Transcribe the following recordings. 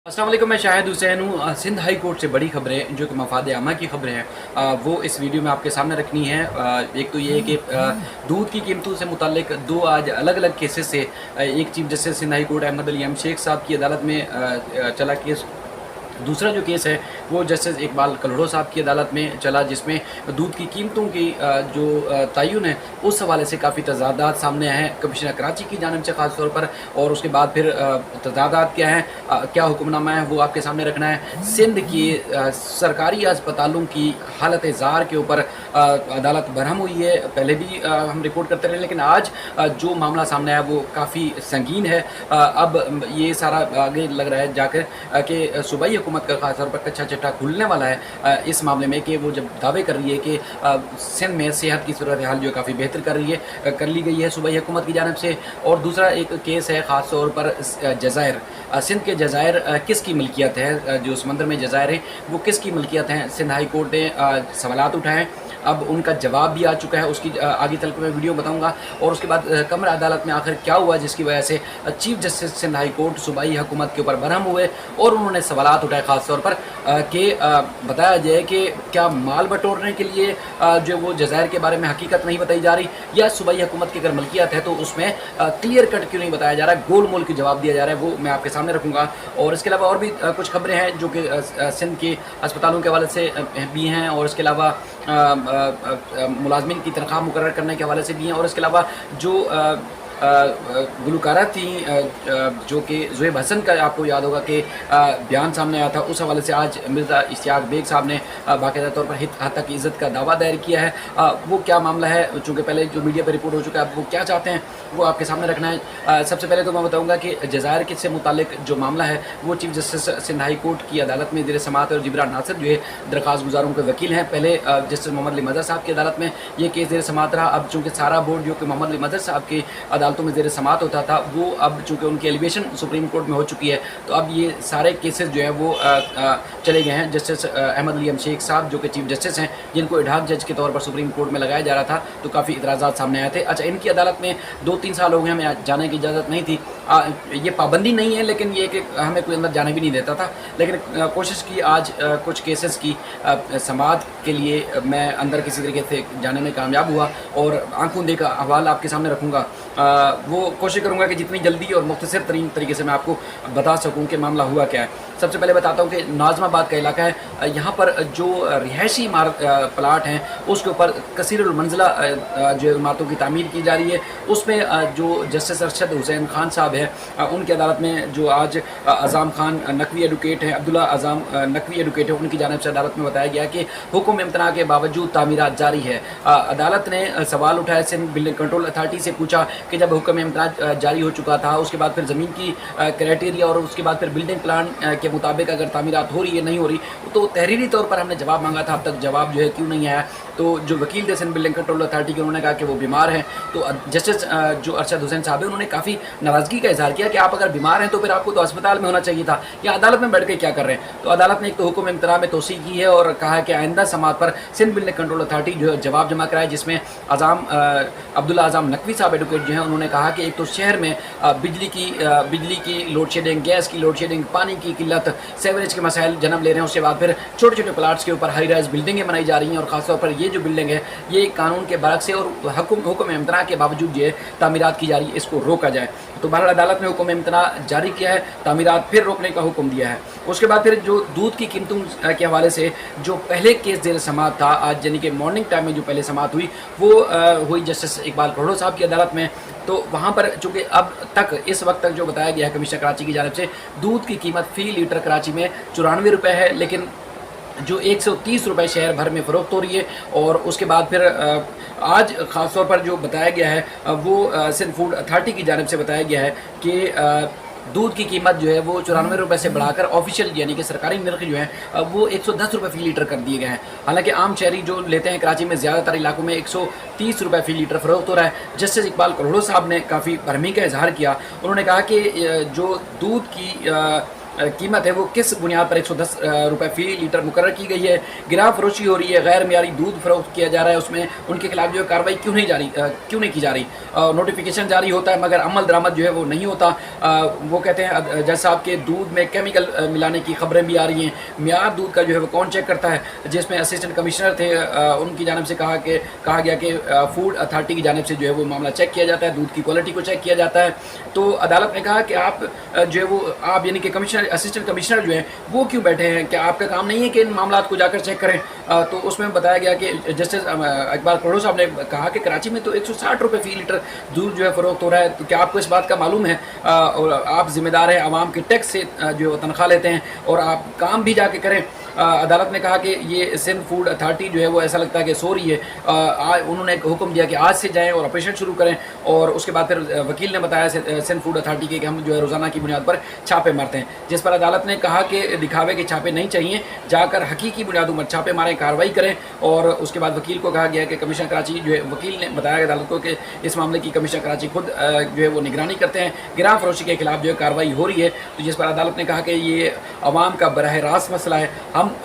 अस्सलाम वालेकुम, मैं शाहिद हुसैन हूँ। सिंध हाई कोर्ट से बड़ी खबरें जो कि मफाद आमा की खबरें हैं वो इस वीडियो में आपके सामने रखनी है। एक तो ये है कि दूध की कीमतों से मुतालिक दो आज अलग अलग केसेस से एक chief justice Sindh high court Ahmed Ali M Shaikh साहब की अदालत में चला केस। दूसरा जो केस है वो जस्टिस इकबाल कलड़ो साहब की अदालत में चला, जिसमें दूध की कीमतों की जो तयन है उस हवाले से काफ़ी तजादात सामने आए हैं कमिश्नर कराची की जानिब से ख़ास तौर पर। और उसके बाद फिर तजादात क्या हैं, क्या हुक्मनामा है वो आपके सामने रखना है। सिंध की सरकारी अस्पतालों की हालत ज़ार के ऊपर अदालत बरहम हुई है। पहले भी हम रिपोर्ट करते रहे, लेकिन आज जो मामला सामने आया वो काफ़ी संगीन है। अब ये सारा आगे लग रहा है जाकर कि सूबाई हुकूमत का खास तौर पर कच्चा चिट्ठा खुलने वाला है इस मामले में, कि वो जब दावे कर रही है कि सिंध में सेहत की सूरत हाल जो है काफ़ी बेहतर कर ली गई है सूबाई हुकूमत की जानिब से। और दूसरा एक केस है ख़ास तौर पर जज़ायर, सिंध के जज़ायर किसकी मिल्कियत है, जो समंदर में जज़ायर हैं वो किसकी मिल्कियत हैं। सिंध हाई कोर्ट ने सवालात उठाए, अब उनका जवाब भी आ चुका है, उसकी आगे चल कर मैं वीडियो बताऊंगा। और उसके बाद कमरा अदालत में आखिर क्या हुआ जिसकी वजह से chief justice Sindh high court सूबाई हुकूमत के ऊपर बरहम हुए और उन्होंने सवालात उठाए ख़ास तौर पर कि बताया जाए कि क्या माल बटोरने के लिए जो वो जज़ायर के बारे में हकीकत नहीं बताई जा रही, या सूबाई हुकूमत की अगर मलकियत है तो उसमें क्लियर कट क्यों नहीं बताया जा रहा है, गोल मोल की जवाब दिया जा रहा है, वो मैं आपके सामने रखूँगा। और इसके अलावा और भी कुछ खबरें हैं जो कि सिंध के अस्पतालों के हवाले से भी हैं, और इसके अलावा मुलाजमिन की तनख्वाह मुकर्रर करने के हवाले से भी हैं। और इसके अलावा जो गुलकारा थी जो कि ज़ुएब हसन का आपको याद होगा कि बयान सामने आया था, उस हवाले से आज मिर्ज़ा इश्तियाक बेग साहब ने बाकायदा तौर पर हत्या की इज़्ज़त का दावा दायर किया है। वो क्या मामला है, चूँकि पहले जो मीडिया पर रिपोर्ट हो चुका है, अब वो क्या चाहते हैं वो आपके सामने रखना है। सबसे पहले तो मैं बताऊँगा कि जज़ायर के से मुतालिक जो मामला है वो chief justice Sindh high court की अदालत में ज़ेर समाअत और जिब्रान नासिर जो है दरख्वास्त गुजारों के वकील हैं। पहले जस्टिस मोहम्मद अली मज़हर साहब की अदालत में ये केस ज़ेर समाअत रहा। अब चूँकि सारा बोर्ड जो कि मोहम्मद अली मज़हर साहब की अदालतों में ज़ेर समाअत होता था, वो अब चूँकि उनकी एलिवेशन सुप्रीम कोर्ट में हो चुकी है, तो अब ये सारे केसेस जो है वो चले गए हैं जस्टिस अहमद अली एम शेख साहब जो कि चीफ जस्टिस हैं, जिनको एडहॉक जज के तौर पर सुप्रीम कोर्ट में लगाया जा रहा था, तो काफ़ी इतराज़ात सामने आए थे। अच्छा, इनकी अदालत में 2-3 साल हो गए हमें जाने की इजाज़त नहीं थी। ये पाबंदी नहीं है, लेकिन ये कि हमें कोई अंदर जाने भी नहीं देता था, लेकिन कोशिश की आज कुछ केसेस की समाअत के लिए मैं अंदर किसी तरीके से जाने में कामयाब हुआ और आंखों देखा अहवाल आपके सामने रखूँगा। वो कोशिश करूँगा कि जितनी जल्दी और मुख्तसर तरीन तरीके से मैं आपको बता सकूँ कि मामला हुआ क्या है। सबसे पहले बताता हूँ कि नाज़माबाद का इलाका है, यहाँ पर जो रिहायशी प्लाट हैं उसके ऊपर कसीरुल मंजिला जो इमारतों की तामीर की जा रही है, उसमें जो जस्टिस अरशद हुसैन खान साहब हैं उनकी अदालत में जो आज अज़ाम खान नकवी एडवोकेट हैं, अब्दुल्ला अज़ाम नकवी एडवोकेट हैं, उनकी जानिब से अदालत में बताया गया कि हुक्म इम्तना के बावजूद तामीरात जारी है। अदालत ने सवाल उठाया, सिंध बिल्डिंग कंट्रोल अथॉरिटी से पूछा कि जब हुक्म इम्तना जारी हो चुका था, उसके बाद फिर ज़मीन की क्राइटेरिया और उसके बाद फिर बिल्डिंग प्लान के मुताबिक अगर तामीरात हो रही है नहीं हो रही, तो तहरीरी तौर पर हमने जवाब मांगा था, अब तक जवाब जो है क्यों नहीं आया। तो जो वकील थे सिंध बिल्डिंग कंट्रोल अथॉरिटी के, उन्होंने कहा कि वो बीमार हैं। तो जस्टिस जो अरशद हुसैन साहब है उन्होंने काफ़ी नाराज़गी का इजहार किया कि आप अगर बीमार हैं तो फिर आपको तो अस्पताल में होना चाहिए था, या अदालत में बैठ के क्या कर रहे हैं। तो अदालत ने एक तो हुक्म इम्तना में तोसी की है और कहा है कि आइंदा समात पर सिंध बिल्डिंग कंट्रोल अथॉरिटी जो है जवाब जमा कराए, जिसमें अब्दुल्ला अज़ाम नकवी साहब एडवोकेट जो हैं उन्होंने कहा कि एक तो शहर में बिजली की लोड शेडिंग, गैस की लोड शेडिंग, पानी की किल्लत, सेवरेज के मसाइल जन्म ले रहे हैं। उसके बाद फिर छोटे छोटे प्लाट्स के ऊपर हाई राइज बिल्डिंगें बनाई जा रही हैं, और ख़ासतौर पर ये जो बिल्डिंग है ये कानून के बरक्स है और हुक्म इम्तना के बावजूद जो है तामीरात की जा रही है, इसको रोका जाए। तो बहरहाल अदालत ने हुक्म इम्तना जारी किया है, तामीरात फिर रोकने का हुक्म दिया है। उसके बाद फिर जो दूध की कीमतों के हवाले से जो पहले केस ज़ेर समाअत था आज, यानी कि मॉर्निंग टाइम में जो पहले समाअत हुई वो हुई जस्टिस इकबाल कलड़ो साहब की अदालत में। तो वहाँ पर चूँकि अब तक इस वक्त तक जो बताया गया है कमिश्नर कराची की जानिब से, दूध की कीमत फ़ी लीटर कराची में 94 रुपये है, लेकिन जो 130 रुपये शहर भर में फ़रोख्त हो रही है। और उसके बाद फिर आज ख़ास तौर पर जो बताया गया है वो सिंध फूड अथॉरिटी की जानिब से बताया गया है कि दूध की कीमत जो है वो 94 रुपये से बढ़ाकर ऑफिशियल यानी कि सरकारी नर्ख जो है वो 110 रुपये फ़ी लीटर कर दिए गए हैं। हालांकि आम शहरी जो लेते हैं कराची में ज़्यादातर इलाकों में 130 रुपये फ़ी लीटर फ़रोख्त हो रहा है। जस्टिस इकबाल कलड़ो साहब ने काफ़ी भरमी का इजहार किया, उन्होंने कहा कि जो दूध की कीमत है वो किस बुनियाद पर 110 रुपये फ़ी लीटर मुकर्रर की गई है। गिरा फरोशी हो रही है, गैर मियारी दूध फ़रोख्त किया जा रहा है, उसमें उनके खिलाफ जो है कार्रवाई क्यों नहीं की जा रही। नोटिफिकेशन जारी होता है मगर अमल दरामद जो है वो नहीं होता। वो कहते हैं जज साहब के दूध में केमिकल मिलाने की खबरें भी आ रही हैं। मियार दूध का जो है वो कौन चेक करता है, जिसमें असिस्टेंट कमिश्नर थे उनकी जानिब से कहा गया कि फूड अथॉरिटी की जानिब से जो है वो मामला चेक किया जाता है, दूध की क्वालिटी को चेक किया जाता है। तो अदालत ने कहा कि आप जो है वो आप यानी कि कमिश्नर असिस्टेंट कमिश्नर जो है वो क्यों बैठे हैं, क्या आपका काम नहीं है कि इन मामला को जाकर चेक करें। तो उसमें बताया गया कि जस्टिस इकबाल करोड़ साहब ने कहा कि कराची में तो 160 रुपये फ़ी लीटर दूध जो है फ़रोख्त हो रहा है। तो क्या आपको इस बात का मालूम है, और आप जिम्मेदार हैं, आवाम के टैक्स से जो है वो तनख्वाह लेते हैं और आप काम भी जाके करें। अदालत ने कहा कि ये सिंध फूड अथॉरिटी जो है वो ऐसा लगता है कि सो रही है। उन्होंने हुक्म दिया कि आज से जाएं और ऑपरेशन शुरू करें। और उसके बाद फिर वकील ने बताया सिंध फूड अथॉरिटी के कि हम जो है रोज़ाना की बुनियाद पर छापे मारते हैं, जिस पर अदालत ने कहा कि दिखावे के छापे नहीं चाहिए, जाकर हकीकी बुनियादों पर छापे मारें, कार्रवाई करें। और उसके बाद वकील को कहा गया कि कमिश्नर कराची जो है, वकील ने बताया अदालत को कि इस मामले की कमिश्नर कराची खुद जो है वो निगरानी करते हैं, गिरा फरोशी के खिलाफ जो है कार्रवाई हो रही है। तो जिस पर अदालत ने कहा कि ये अवाम का बराह रास्त मसला है,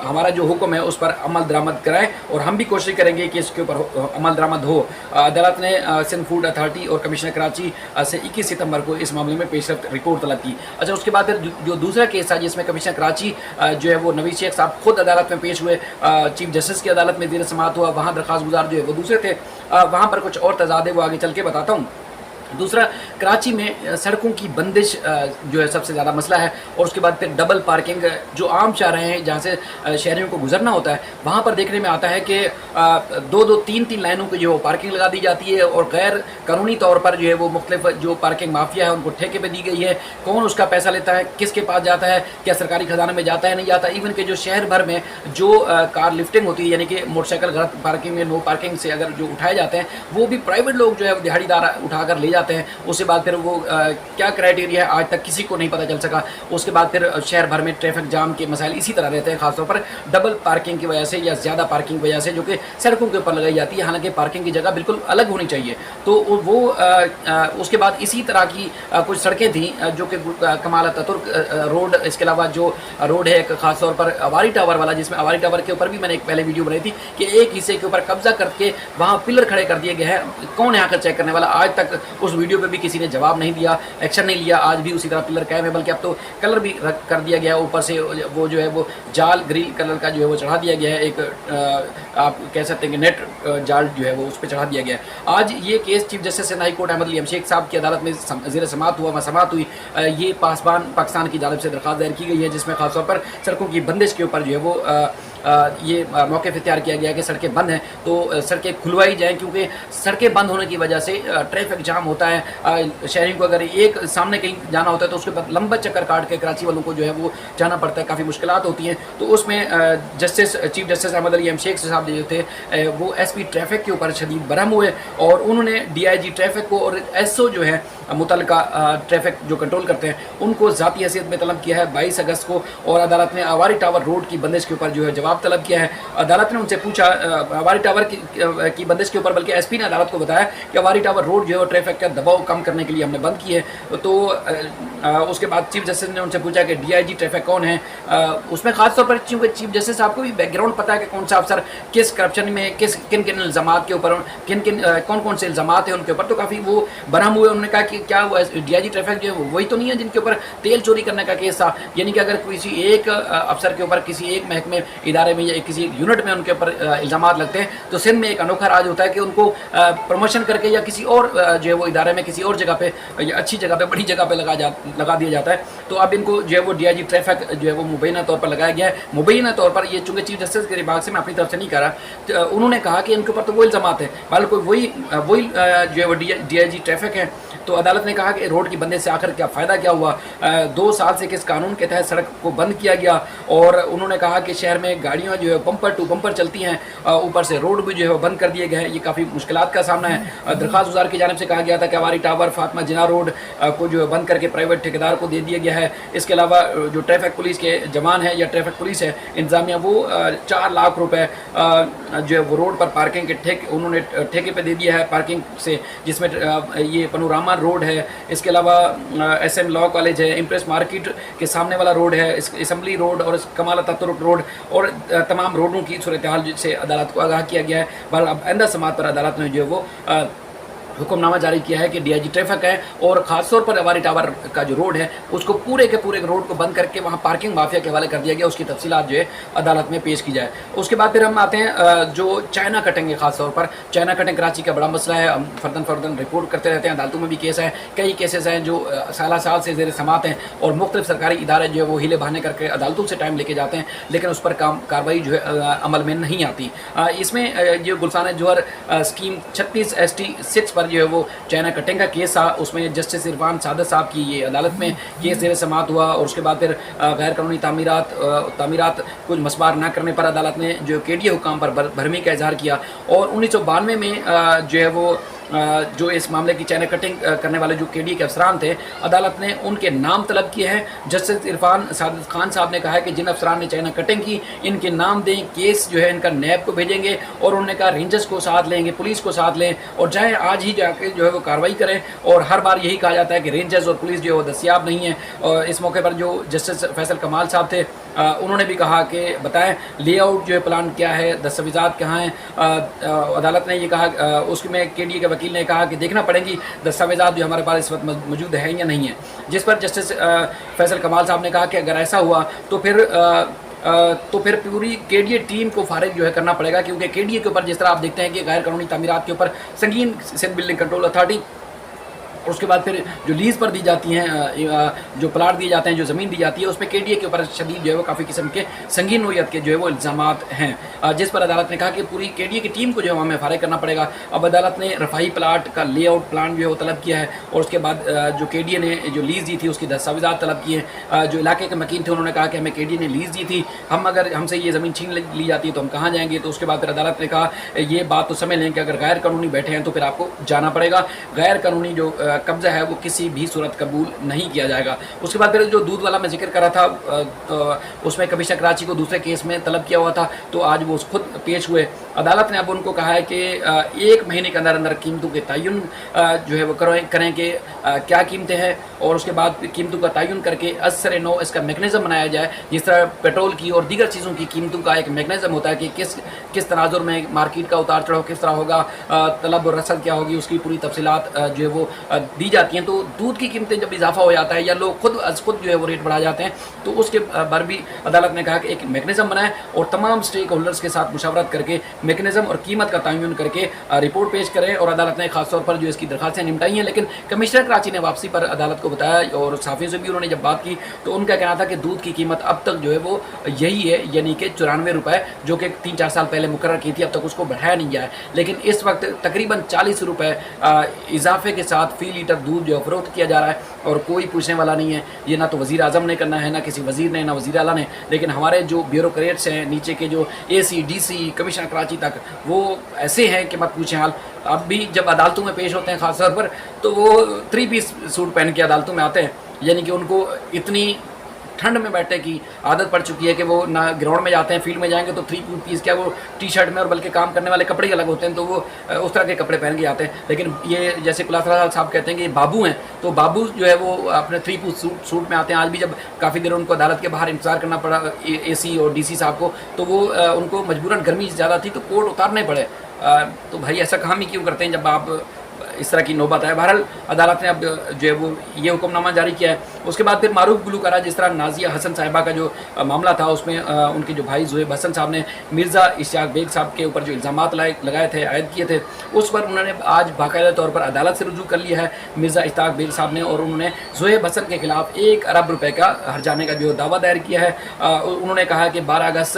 हमारा जो हुक्म है उस पर अमल दरामद कराएं और हम भी कोशिश करेंगे कि इसके ऊपर अमल दरामद हो। अदालत ने सिंध फूड अथॉरिटी और कमिश्नर कराची से 21 सितंबर को इस मामले में पेशरफ्त रिपोर्ट तलब की। अच्छा, उसके बाद फिर जो दूसरा केस था जिसमें कमिश्नर कराची जो है वो नवीद शेख साहब खुद अदालत में पेश हुए, चीफ जस्टिस की अदालत में ज़ेर समाअत हुआ, वहाँ दरख्वास्त गुजार जो है वो दूसरे थे। वहाँ पर कुछ और तजाद है वो आगे चल के बताता हूँ। दूसरा, कराची में सड़कों की बंदिश जो है सबसे ज़्यादा मसला है। और उसके बाद फिर डबल पार्किंग जो आम चाह हैं जहाँ से शहरियों को गुजरना होता है, वहाँ पर देखने में आता है कि दो तीन लाइनों की जो पार्किंग लगा दी जाती है और गैर कानूनी तौर पर जो है वो मुख्तलिफ जो पार्किंग माफिया है उनको ठेके पे दी गई है। कौन उसका पैसा लेता है, किसके पास जाता है, क्या सरकारी खजाने में जाता है नहीं जाता। इवन के जो शहर भर में जो कार लिफ्टिंग होती है यानी कि मोटरसाइकिल गलत पार्किंग में नो पार्किंग से अगर जो उठाए जाते हैं वो भी प्राइवेट लोग जो है दिहाड़ीदार उठाकर ले जाते हैं। उसके बाद फिर वो क्या क्राइटेरिया है आज तक किसी को नहीं पता चल सका। उसके बाद फिर शहर भर में ट्रैफिक जाम के मसाइल इसी तरह रहते हैं, खासतौर पर डबल पार्किंग की वजह से या ज़्यादा पार्किंग की वजह से जो कि सड़कों के ऊपर लगाई जाती है, हालांकि पार्किंग की जगह बिल्कुल अलग होनी चाहिए। तो वो उसके बाद इसी तरह की कुछ सड़कें थी जो कि कमाल अतातुर्क रोड, इसके अलावा जो रोड है खासतौर पर अवारी टावर वाला, जिसमें अवारी टावर के ऊपर भी मैंने एक पहले वीडियो बनाई थी कि एक हिस्से के ऊपर कब्जा करके वहाँ पिलर खड़े कर दिए गए हैं। कौन है आकर चेक करने वाला? आज तक उस वीडियो पे भी किसी ने जवाब नहीं दिया, एक्शन नहीं लिया। आज भी उसी तरह पिलर कायम है, बल्कि अब तो कलर भी कर दिया गया है, ऊपर से वो जो है वो जाल ग्रिल कलर का जो है वो चढ़ा दिया गया है, एक आप कह सकते हैं कि नेट जाल जो है वो उस पर चढ़ा दिया गया है। आज ये case chief justice high court Ahmed Ali Shaikh साहब की अदालत में ज़ेर समाअत हुई। ये पासबान पाकिस्तान की जानिब से दरख्वास्त दायर की गई है, जिसमें खासतौर पर सड़कों की बंदिश के ऊपर जो है वो ये मौके पर तैयार किया गया है कि सड़कें बंद हैं तो सड़कें खुलवाई जाएँ, क्योंकि सड़कें बंद होने की वजह से ट्रैफिक जाम होता है। शहरियों को अगर एक सामने कहीं जाना होता है तो उसके बाद लंबा चक्कर काट के कराची वालों को जो है वो जाना पड़ता है, काफ़ी मुश्किलात होती हैं। तो उसमें चीफ जस्टिस अहमद अली शेख साहब जो थे वो एसपी ट्रैफिक के ऊपर शदीद बरहम हुए और उन्होंने डीआईजी ट्रैफिक को और एसओ जो है मुतल्लिका ट्रैफिक जो कंट्रोल करते हैं उनको ज़ाती हैसियत में तलब किया है 22 अगस्त को। और अदालत ने अवारी टावर रोड की बंदिश के ऊपर जो है जवाब तलब किया है। अदालत ने उनसे पूछा अवारी टावर की बंदिश के ऊपर, बल्कि एसपी ने अदालत को बताया कि अवारी टावर रोड जो है ट्रैफिक का दबाव कम करने के लिए हमने बंद की है। तो उसके बाद चीफ जस्टिस ने उनसे पूछा कि डीआईजी ट्रैफिक कौन है। उसमें खासतौर पर चूँकि चीफ जस्टिस आपको भी बैकग्राउंड पता है कि कौन सा अफसर किस करप्शन में किन किन इल्ज़ामात के ऊपर कौन कौन से इल्ज़ामात हैं उनके ऊपर, तो काफ़ी वो बरहम हुए। उन्होंने कहा कि क्या वो डीआईजी ट्रैफिक जो है वही तो नहीं है जिनके ऊपर तेल चोरी करने का केस था। यानी कि अगर किसी एक अफसर के ऊपर किसी एक महकमे इदारे में या किसी एक यूनिट में उनके ऊपर इल्ज़ामात लगते हैं तो सिंध में एक अनोखा राज होता है कि उनको प्रमोशन करके या किसी और जो है वो इदारे में किसी और जगह पे या अच्छी जगह पे बड़ी जगह पे लगा दिया जाता है। तो अब इनको जो है वो डीआईजी ट्रैफिक जो है वो मुबैना तौर पर लगाया गया है। मुबैना तौर पर ये चूँकि चीफ जस्टिस के विभाग से मैं अपनी तरफ से नहीं कह रहा, तो उन्होंने कहा कि इनके ऊपर तो वो इल्ज़ामात है, बल्कि वही जो है वो डीआईजी ट्रैफिक है। तो अदालत ने कहा कि रोड की बंदिश से आखिर क्या फ़ायदा क्या हुआ, 2 साल से किस कानून के तहत सड़क को बंद किया गया। और उन्होंने कहा कि शहर में गाड़ियाँ जो है बम्पर टू बम्पर चलती हैं, ऊपर से रोड भी जो है बंद कर दिए गए हैं, ये काफ़ी मुश्किलात का सामना है। दरख्वास्त गुजार की जानिब से कहा गया था कि अवारी टावर फातिमा जिन्ना रोड को जो है बंद करके प्राइवेट ठेकेदार को दे दिया गया है। इसके अलावा जो ट्रैफिक पुलिस के जवान हैं या ट्रैफिक पुलिस है इंतजामिया, वो 4 लाख रुपए जो है वो रोड पर पार्किंग के उन्होंने ठेके पे दे दिया है पार्किंग से, जिसमें ये पनोरामा सुलेमान रोड है, इसके अलावा SM लॉ कॉलेज है, इम्प्रेस मार्केट के सामने वाला रोड है, असम्बली रोड और कमाल अतातुर्क रोड और तमाम रोडों की सूरत हाल से अदालत को आगाह किया गया है। बहरहाल अब आइंदा समात पर अदालत ने जो है वो हुक्मनामा जारी किया है कि DIG ट्रैफिक है और ख़ासतौर पर अवारी टावर का जो रोड है उसको पूरे के पूरे रोड को बंद करके वहाँ पार्किंग माफिया के हवाले कर दिया गया। उसकी तफसीलात जो है अदालत में पेश की जाए। उसके बाद फिर हम आते हैं जो चाइना कटिंग है, ख़ासतौर पर चाइना कटिंग कराची का बड़ा मसला है। हम फर्दन रिपोर्ट करते रहते हैं, अदालतों में भी केस है, कई केसेस हैं जो साल से ज़ेर समात हैं और मुख्तलिफ सरकारी इदारे जो है वो हीले बहाने करके अदालतों से टाइम लेके जाते हैं, लेकिन उस पर कार्रवाई जो है अमल में नहीं आती। इसमें जो गुलसान जौहर स्कीम 36 ST 6 पर जो है वो चाइना कटिंग का केस था, उसमें जस्टिस इरफान सादत साहब की ये अदालत में केस ज़ेर समात हुआ और उसके बाद फिर गैर कानूनी तामीरात कुछ मसबार न करने पर अदालत ने जो KDA हुकाम पर भरमी का इजहार किया और 1992 में जो है वो जो इस मामले की चाइना कटिंग करने वाले जो KDA के अफसरान थे, अदालत ने उनके नाम तलब किए हैं। जस्टिस इरफान सादत खान साहब ने कहा है कि जिन अफसरान ने चाइना कटिंग की इनके नाम दें, केस जो है इनका नैब को भेजेंगे और उन्होंने कहा रेंजर्स को साथ लेंगे, पुलिस को साथ लें और चाहे आज ही जाके जो है वो कार्रवाई करें। और हर बार यही कहा जाता है कि रेंजर्स और पुलिस जो है वो दस्तियाब नहीं है। और इस मौके पर जो जस्टिस फैसल कमाल साहब थे उन्होंने भी कहा कि बताएं लेआउट जो है प्लान क्या है, दस्तावेज़ात कहाँ हैं। अदालत ने ये कहा, उसमें KDA के वकील ने कहा कि देखना पड़ेंगी दस्तावेज़ात जो हमारे पास इस वक्त मौजूद हैं या नहीं है। जिस पर जस्टिस फैसल कमाल साहब ने कहा कि अगर ऐसा हुआ तो फिर पूरी KDA टीम को फारिग जो है करना पड़ेगा, क्योंकि KDA के ऊपर जिस तरह आप देखते हैं कि गैर कानूनी तामीरात के ऊपर संगीन सिंध बिल्डिंग कंट्रोल अथॉरिटी और उसके बाद फिर जो लीज़ पर दी जाती हैं, जो प्लाट दिए जाते हैं, जो ज़मीन दी जाती है, उस पर KDA के ऊपर शदीद जो है वो काफ़ी किस्म के संगीन नोयत के जो है वो इल्ज़ामात हैं, जिस पर अदालत ने कहा कि पूरी KDA की टीम को जो है हमें फारिग करना पड़ेगा। अब अदालत ने रफ़ाई प्लाट का लेआउट प्लान जो है वो तलब किया है और उसके बाद जो KDA ने जो लीज़ दी थी उसकी दस्तावेज़ात तलब किए। जो इलाके के मकीन थे उन्होंने कहा कि हमें KDA ने लीज़ दी थी, हम अगर हमसे ये ज़मीन छीन ली जाती है तो हम कहाँ जाएंगे। तो उसके बाद फिर अदालत ने कहा ये बात तो समझ लें कि अगर गैर कानूनी बैठे हैं तो फिर आपको जाना पड़ेगा, गैर कानूनी जो कब्ज़ा है वो किसी भी सूरत कबूल नहीं किया जाएगा। उसके बाद फिर जो दूध वाला मैं जिक्र कर रहा था, उसमें कमिश्नर कराची को दूसरे केस में तलब किया हुआ था, तो आज वो खुद पेश हुए। अदालत ने अब उनको कहा है कि 1 महीने के अंदर अंदर कीमतों के तयन जो है वो करें कि क्या कीमतें हैं और उसके बाद कीमतों का तयन करके असर नौ इसका मैकेनिज़्म बनाया जाए। जिस तरह पेट्रोल की और दीगर चीज़ों की कीमतों का एक मैकेनिज़्म होता है कि किस तनाजुर में मार्केट का उतार चढ़ाव किस तरह होगा, तलब और रसद क्या होगी, उसकी पूरी तफसीलात जो है वो दी जाती हैं। तो दूध की कीमतें जब इजाफा हो जाता है या लोग खुद जो है वो रेट बढ़ा जाते हैं, तो उसके बार भी अदालत ने कहा कि एक मैकेनिज़्म बनाए और तमाम स्टेक होल्डर्स के साथ मुशावरत करके मैकेनिज़्म और कीमत का तयन करके रिपोर्ट पेश करें। और अदालत ने खासतौर पर जो इसकी दरखास्तें निपटाई हैं, लेकिन कमिश्नर कराची ने वापसी पर अदालत को बताया और सहाफ़ियों से भी उन्होंने जब बात की तो उनका कहना था कि दूध की कीमत अब तक जो है वो यही है, यानी कि 94 रुपये, जो कि 3-4 साल पहले मुकर्रर की थी, अब तक उसको बढ़ाया नहीं गया है। लेकिन इस वक्त तकरीबन 40 रुपये इजाफे के साथ फ़ी लीटर दूध जो फरोख्त किया जा रहा है और कोई पूछने वाला नहीं है। ये ना तो वज़ीर आज़म ने करना है, ना किसी वज़ीर ने, ना वज़ीर आला ने, लेकिन हमारे जो ब्यूरोक्रेट्स हैं नीचे के जो AC DC कमिश्नर कराची तक, वो ऐसे हैं कि मत पूछें हाल। अब भी जब अदालतों में पेश होते हैं ख़ास तौर पर, तो वो 3 पीस सूट पहन के अदालतों में आते हैं, यानी कि उनको इतनी ठंड में बैठने की आदत पड़ चुकी है कि वो ना ग्राउंड में जाते हैं, फील्ड में जाएंगे तो 3 पीस क्या वो टी-शर्ट में, और बल्कि काम करने वाले कपड़े ही अलग होते हैं, तो वो उस तरह के कपड़े पहन के आते हैं। लेकिन ये जैसे कुलासरा साहब कहते हैं कि बाबू हैं, तो बाबू जो है वो अपने 3 पीस सूट में आते हैं। आज भी जब काफ़ी देर उनको अदालत के बाहर इंतजार करना पड़ा AC और DC साहब को, तो वो उनको मजबूरन गर्मी ज़्यादा थी तो कोट उतारने पड़े। तो भाई ऐसा काम ही क्यों करते हैं जब आप इस तरह की नौबत है। बहरहाल अदालत ने अब जो है वो ये हुक्मनामा जारी किया है। उसके बाद फिर मारूफ गुलकारा, जिस तरह नाजिया हसन साहिबा का जो मामला था, उसमें उनके जो भाई ज़ुहैब हसन साहब ने मिर्ज़ा इश्तियाक बेग साहब के ऊपर जो इल्ज़ामात लगाए थे, आयद किए थे, उस पर उन्होंने आज बाकायदा तौर पर अदालत से रुजू कर लिया है मिर्ज़ा इश्तियाक बेग साहब ने, और उन्होंने ज़ुहैब हसन के खिलाफ 1 अरब रुपये का हर्जाने का जो दावा दायर किया है। उन्होंने कहा कि 12 अगस्त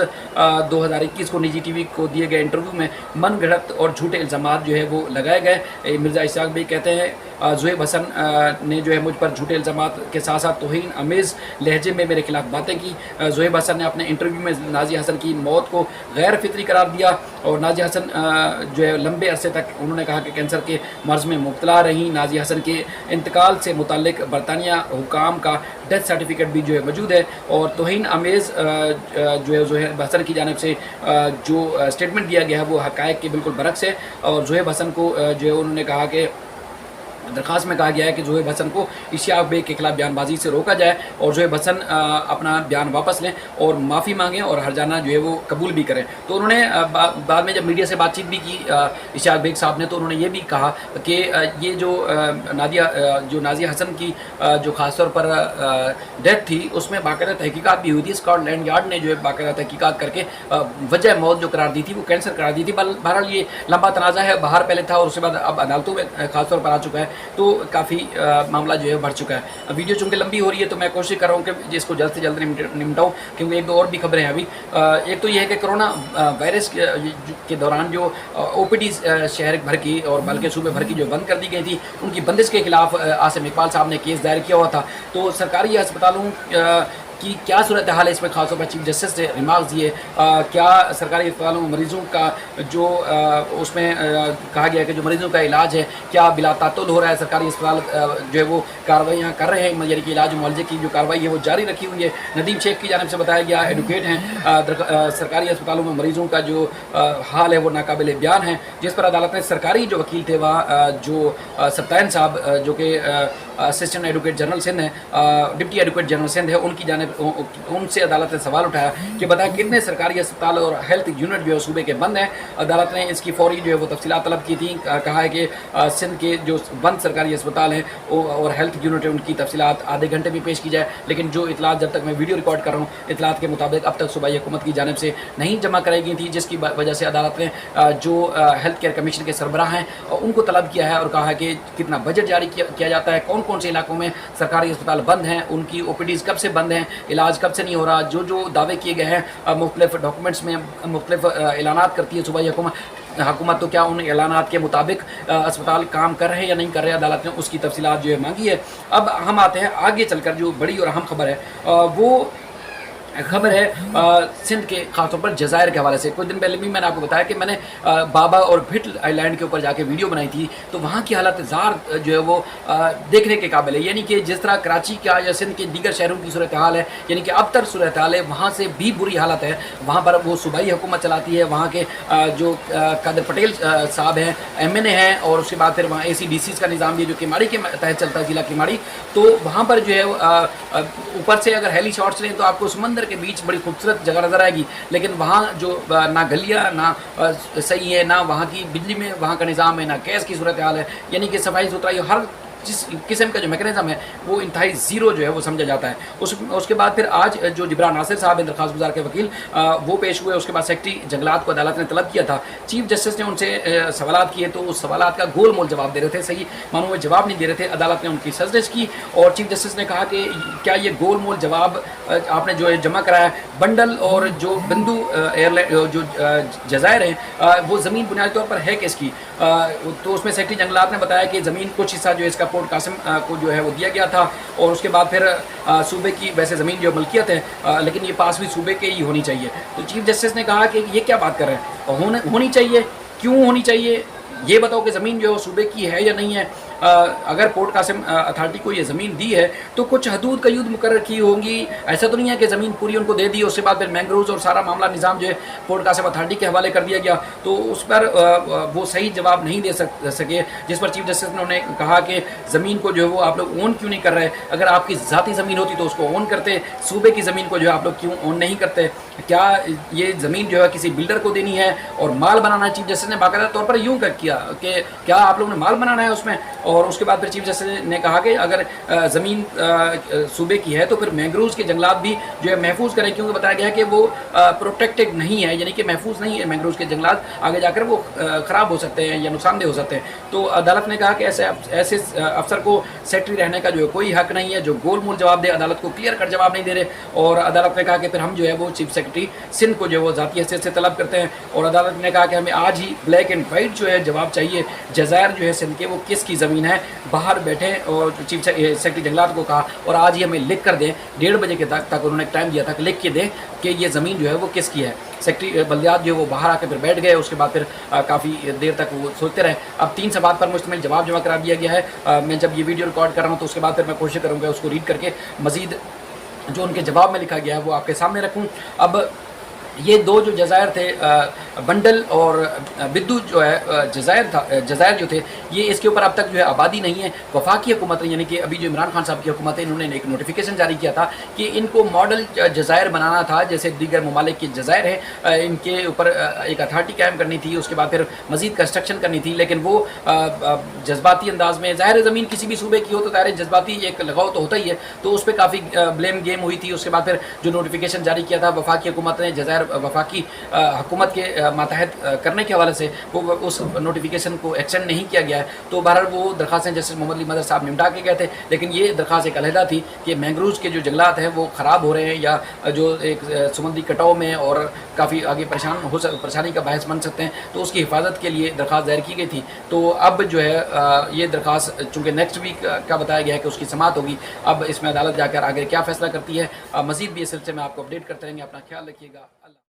2021 को निजी TV को दिए गए इंटरव्यू में मन गढ़ंत और झूठे इल्ज़ामात जो है वो लगाए गए। मिर्ज़ा इश्तियाक बेग कहते हैं ज़ुहैब हसन ने जो है मुझ पर झूठे इल्ज़ामात के साथ साथ तौहीन अमेज़ लहजे में मेरे खिलाफ बातें की। ज़ुहैब हसन ने अपने इंटरव्यू में नाज़िया हसन की मौत को गैर फितरी करार दिया, और नाज़िया हसन जो है लंबे अरसे तक उन्होंने कहा कि कैंसर के मर्ज़ में मुब्तला रहीं। नाज़िया हसन के इंतकाल से मुताल्लिक़ बरतानिया हुकाम का डेथ सर्टिफिकेट भी जो है मौजूद है, और तौहीन अमेज़ जो है ज़ुहैब हसन की जानिब से जो स्टेटमेंट दिया गया है वो हक़ाइक़ के बिल्कुल बरक्स है। और ज़ुहैब हसन को जो है उन्होंने कहा कि درخواست میں کہا گیا ہے کہ زہیب حسن کو اشتیاق بیگ کے خلاف بیان بازی سے روکا جائے اور زہیب حسن اپنا بیان واپس لیں اور معافی مانگیں اور ہرجانہ جو ہے وہ قبول بھی کریں. تو انہوں نے بعد میں جب میڈیا سے بات چیت بھی کی اشتیاق بیگ صاحب نے, تو انہوں نے یہ بھی کہا کہ یہ جو نازیہ حسن کی جو خاص طور پر ڈیتھ تھی اس میں باقاعدہ تحقیقات بھی ہوئی تھی. اسکاٹ لینڈ یارڈ نے جو ہے باقاعدہ تحقیقات کر کے وجہ موت جو قرار دی تھی وہ کینسر قرار دی تھی. بہرحال یہ لمبا تنازع ہے, باہر پہلے تھا اور اس کے بعد اب عدالتوں میں خاص طور پر آ چکا ہے, تو کافی معاملہ جو ہے بڑھ چکا ہے. ویڈیو چونکہ لمبی ہو رہی ہے تو میں کوشش کر رہا ہوں کہ اس کو جلد سے جلد نمٹاؤں, کیونکہ ایک دو اور بھی خبریں ہیں ابھی. ایک تو یہ ہے کہ کرونا وائرس کے دوران جو او پی ڈی شہر بھر کی اور بلکہ صوبے بھر کی جو بند کر دی گئی تھی, ان کی بندش کے خلاف عاصم اقبال صاحب نے کیس دائر کیا ہوا تھا. تو سرکاری ہسپتالوں کی کیا صورتحال ہے اس میں, خاص طور پر چیف جسٹس نے ریمارکس دیے. کیا سرکاری اسپتالوں میں مریضوں کا جو اس میں کہا گیا ہے کہ جو مریضوں کا علاج ہے کیا بلا تعطل ہو رہا ہے, سرکاری اسپتال جو ہے وہ کارروائیاں کر رہے ہیں, یعنی کہ علاج معالجے کی جو کارروائی ہے وہ جاری رکھی ہوئی ہے. ندیم شیخ کی جانب سے بتایا گیا, ایڈوکیٹ ہیں, سرکاری اسپتالوں میں مریضوں کا جو حال ہے وہ ناقابل بیان ہے, جس پر عدالت نے سرکاری جو وکیل تھے وہاں جو سبتائن صاحب جو کہ اسسٹنٹ ایڈوکیٹ جنرل سندھ ہیں, ڈپٹی ایڈوکیٹ جنرل سندھ ہے, ان کی جانب ان سے عدالت نے سوال اٹھایا کہ بتائیں کتنے سرکاری اسپتال اور ہیلتھ یونٹ جو ہے صوبے کے بند ہیں. عدالت نے اس کی فوری جو ہے وہ تفصیلات طلب کی تھیں. کہا ہے کہ سندھ کے جو بند سرکاری اسپتال ہیں اور ہیلتھ یونٹ ہیں ان کی تفصیلات آدھے گھنٹے میں پیش کی جائے, لیکن جو اطلاعات جب تک میں ویڈیو ریکارڈ کر رہا ہوں اطلاعات کے مطابق اب تک صوبائی حکومت کی جانب سے نہیں جمع کرائی گئی تھی, جس کی وجہ سے عدالت نے جو ہیلتھ کیئر کمیشن کے سربراہ ہیں ان کو طلب کیا ہے اور کہا ہے کہ کتنا بجٹ جاری کیا جاتا ہے, کون کون سے علاقوں میں سرکاری اسپتال بند ہیں, ان کی او پی ڈیز کب سے بند ہیں, علاج کب سے نہیں ہو رہا, جو دعوے کیے گئے ہیں مختلف ڈاکومنٹس میں مختلف اعلانات کرتی ہے صوبائی حکومت, تو کیا ان اعلانات کے مطابق اسپتال کام کر رہے ہیں یا نہیں کر رہے. عدالت نے اس کی تفصیلات جو ہے مانگی ہے. اب ہم آتے ہیں آگے چل کر جو بڑی اور اہم خبر ہے وہ خبر ہے سندھ کے خاص طور پر جزائر کے حوالے سے. کچھ دن پہلے بھی میں نے آپ کو بتایا کہ میں نے بابا اور بھٹ آئی لینڈ کے اوپر جا کے ویڈیو بنائی تھی, تو وہاں کی حالت زار جو ہے وہ دیکھنے کے قابل ہے. یعنی کہ جس طرح کراچی کا یا سندھ کے دیگر شہروں کی صورتحال ہے, یعنی کہ اب تک صورتحال ہے, وہاں سے بھی بری حالت ہے. وہاں پر وہ صوبائی حکومت چلاتی ہے, وہاں کے جو قادر پٹیل صاحب ہیں ایم این اے ہیں, اور اس کے بعد پھر وہاں اے سی ڈی سیز کا نظام بھی جو کیماڑی کے تحت چلتا ہے, ضلع کیماڑی. تو وہاں پر جو ہے اوپر سے اگر ہیلی شاٹس لیں تو آپ کو سمندر کے بیچ بڑی خوبصورت جگہ نظر آئے گی, لیکن وہاں جو نہ گلیاں نہ صحیح ہے, نہ وہاں کی بجلی میں وہاں کا نظام ہے, نہ گیس کی صورتحال ہے, یعنی کہ صفائی ستھرائی ہر جس قسم کا جو میکنزم ہے وہ انتہائی زیرو جو ہے وہ سمجھا جاتا ہے. اس کے بعد پھر آج جو جبران ناصر صاحب ہیں درخواست گزار کے وکیل وہ پیش ہوئے. اس کے بعد سیکرٹری جنگلات کو عدالت نے طلب کیا تھا. چیف جسٹس نے ان سے سوالات کیے تو اس سوالات کا گول مول جواب دے رہے تھے, صحیح معنوں میں جواب نہیں دے رہے تھے. عدالت نے ان کی سرزنش کی اور چیف جسٹس نے کہا کہ کیا یہ گول مول جواب آپ نے جو ہے جمع کرایا ہے, بنڈل اور جو بندو ایئرلائن جو جزائر ہیں وہ زمین بنیادی طور پر ہے کس کی. تو اس میں سیکرٹری جنگلات نے بتایا کہ زمین کچھ حصہ جو ہے اس کا پورٹ قاسم کو جو ہے وہ دیا گیا تھا, اور اس کے بعد پھر صوبے کی ویسے زمین جو ملکیت ہے لیکن یہ پاس بھی صوبے کے ہی ہونی چاہیے. تو چیف جسٹس نے کہا کہ یہ کیا بات کر رہے ہیں, ہونی چاہیے, کیوں ہونی چاہیے, یہ بتاؤ کہ زمین جو ہے صوبے کی ہے یا نہیں ہے. اگر پورٹ قاسم اتھارٹی کو یہ زمین دی ہے تو کچھ حدود قیود مقرر کی ہوں گی. ایسا تو نہیں ہے کہ زمین پوری ان کو دے دی, اس کے بعد پھر مینگروز اور سارا معاملہ نظام جو ہے پورٹ قاسم اتھارٹی کے حوالے کر دیا گیا. تو اس پر وہ صحیح جواب نہیں دے سکے, جس پر چیف جسٹس نے انہیں کہا کہ زمین کو جو ہے وہ آپ لوگ اون کیوں نہیں کر رہے. اگر آپ کی ذاتی زمین ہوتی تو اس کو اون کرتے, صوبے کی زمین کو جو ہے آپ لوگ کیوں اون نہیں کرتے. کیا یہ زمین جو ہے کسی بلڈر کو دینی ہے اور مال بنانا ہے. چیف جسٹس نے باقاعدہ طور پر یوں کیا کہ کیا آپ لوگوں نے مال بنانا ہے اس میں. اور اس کے بعد پھر چیف جسٹس نے کہا کہ اگر زمین صوبے کی ہے تو پھر مینگروز کے جنگلات بھی جو ہے محفوظ کریں, کیونکہ بتایا گیا کہ وہ پروٹیکٹڈ نہیں ہے, یعنی کہ محفوظ نہیں ہے مینگروز کے جنگلات, آگے جا کر وہ خراب ہو سکتے ہیں یا نقصان دہ ہو سکتے ہیں. تو عدالت نے کہا کہ ایسے افسر کو سیکرٹری رہنے کا جو ہے کوئی حق نہیں ہے جو گول مول جواب دے. عدالت کو کلیئر کٹ جواب نہیں دے رہے, اور عدالت نے کہا کہ پھر ہم جو ہے وہ چیف سیکرٹری سندھ کو جو ہے وہ ذاتی حیثیت سے طلب کرتے ہیں. اور عدالت نے کہا کہ ہمیں آج ہی بلیک اینڈ وائٹ جو ہے جواب چاہیے, جزائر جو ہے سندھ کے وہ کس کی زمین ہے. باہر بیٹھے اور چیف سیکرٹری جنگلات کو کہا اور آج ہی ہمیں لکھ کر دیں, 1:30 بجے کے تک انہوں نے ٹائم دیا تھا کہ لکھ کے دیں کہ یہ زمین جو ہے وہ کس کی ہے. سیکرٹری بلدیات جو ہے وہ باہر آ کے پھر بیٹھ گئے. اس کے بعد پھر کافی دیر تک وہ سوچتے رہے. اب 3 سوالات پر مشتمل جواب جمع کرا دیا گیا ہے. میں جب یہ ویڈیو ریکارڈ کر رہا ہوں تو اس کے بعد پھر میں کوشش کروں گا اس کو ریڈ کر کے مزید جو ان کے جواب میں لکھا گیا ہے وہ آپ کے سامنے رکھوں. اب یہ دو جو جزائر تھے بنڈل اور بدو جو ہے جزائر جو تھے، یہ اس کے اوپر اب تک جو ہے آبادی نہیں ہے۔ وفاقی حکومت یعنی کہ ابھی جو عمران خان صاحب کی حکومت ہے، انہوں نے ایک نوٹیفیکیشن جاری کیا تھا کہ ان کو ماڈل جزائر بنانا تھا، جیسے دیگر ممالک کے جزائر ہیں، ان کے اوپر ایک اتھارٹی قائم کرنی تھی، اس کے بعد پھر مزید کنسٹرکشن کرنی تھی، لیکن وہ جذباتی انداز میں، ظاہر زمین کسی بھی صوبے کی ہو تو ظاہر جذباتی ایک لگاؤ تو ہوتا ہی ہے، تو اس پہ کافی بلیم گیم ہوئی تھی۔ اس کے بعد پھر جو نوٹیفیکیشن جاری کیا تھا وفاقی حکومت نے جزائر وفاقی حکومت کے ماتحت کرنے کے حوالے سے، وہ اس نوٹیفیکیشن کو ایکسٹینڈ نہیں کیا گیا ہے، تو بہرحال وہ درخواستیں جسٹس محمد علی مدر صاحب نمٹا کے گئے تھے، لیکن یہ درخواست ایک علیحدہ تھی کہ مینگرووز کے جو جنگلات ہیں وہ خراب ہو رہے ہیں یا جو ایک سمندری کٹاؤ میں اور کافی آگے پریشانی کا باعث بن سکتے ہیں، تو اس کی حفاظت کے لیے درخواست دائر کی گئی تھی۔ تو اب جو ہے یہ درخواست چونکہ نیکسٹ ویک کا بتایا گیا ہے کہ اس کی سماعت ہوگی، اب اس میں عدالت جا کر آگے کیا فیصلہ کرتی ہے، مزید بھی اس سلسلے میں آپ کو اپڈیٹ کرتے رہیں گے۔ اپنا خیال رکھیے گا۔